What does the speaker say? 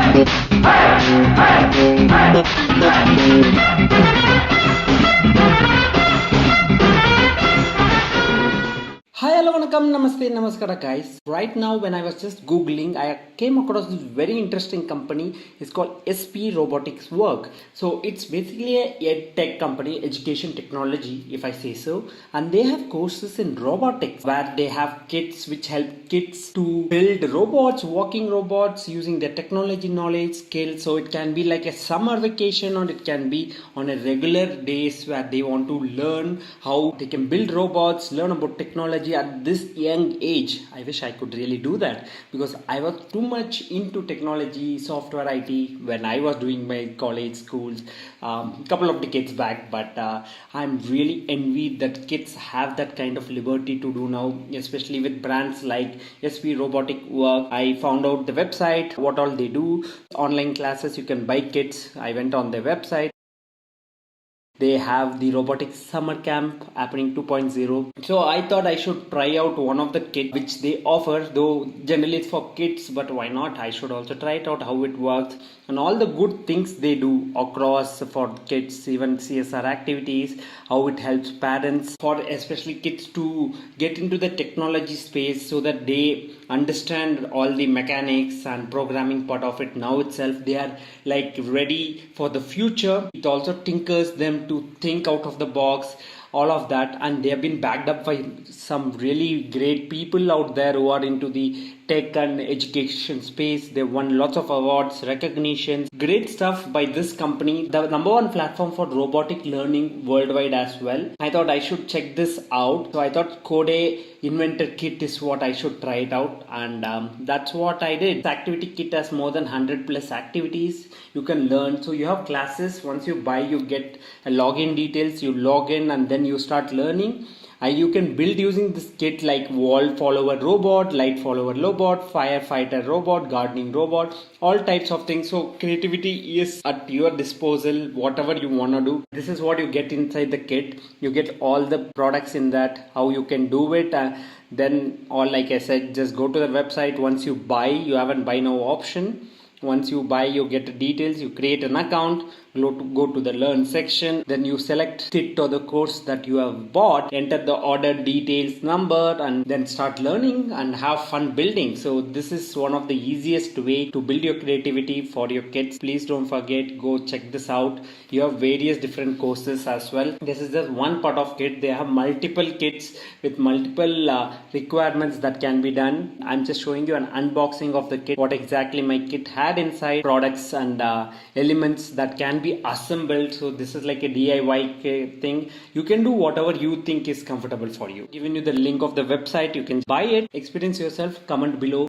Hi, hello, vanakkam, namaste, namaskara, guys. Right now, when I was just googling, I came across this very interesting company. It's called SP Robotics Work. So it's basically a tech company, education technology, if I say so. And they have courses in robotics where they have kits which help kids to build robots, walking robots, using their technology knowledge, skills. So it can be like a summer vacation, or it can be on a regular days where they want to learn how they can build robots, learn about technology at this young age. I wish I could really do that, because I was too much into technology, software, IT when I was doing my college schools couple of decades back. But I'm really envied that kids have that kind of liberty to do now, especially with brands like SP Robotic Work. I found out the website, what all they do, online classes, you can buy kits. I went on their website. They have the robotics summer camp happening 2.0. So I thought I should try out one of the kit which they offer, though generally it's for kids, but why not? I should also try it out, how it works, and all the good things they do across for kids, even CSR activities, how it helps parents, for especially kids to get into the technology space so that they understand all the mechanics and programming part of it now itself. They are like ready for the future. It also tinkers them to think out of the box, all of that, and they have been backed up by some really great people out there who are into the tech and education space. They won lots of awards, recognitions, great stuff by this company, the number one platform for robotic learning worldwide as well. I thought I should check this out, so I thought Code Inventor Kit is what I should try it out, and that's what I did. The activity kit has more than 100 plus activities you can learn. So you have classes. Once you buy, you get a login details, you log in, and then you start learning. You can build using this kit like wall follower robot, light follower robot, firefighter robot, gardening robot, all types of things. So creativity is at your disposal, whatever you want to do. This is what you get inside the kit. You get all the products in that, how you can do it. Then all, like I said, just go to the website. Once you buy, you have a buy now option. Once you buy, you get the details, you create an account, go to the learn section, then you select kit or the course that you have bought, enter the order details number, and then start learning and have fun building. So this is one of the easiest way to build your creativity for your kids. Please don't forget, go check this out. You have various different courses as well. This is just one part of kit. They have multiple kits with multiple requirements that can be done. I'm just showing you an unboxing of the kit, what exactly my kit had inside, products and elements that can be assembled. So this is like a DIY thing. You can do whatever you think is comfortable for you. Giving you the link of the website, you can buy it, experience yourself, comment below.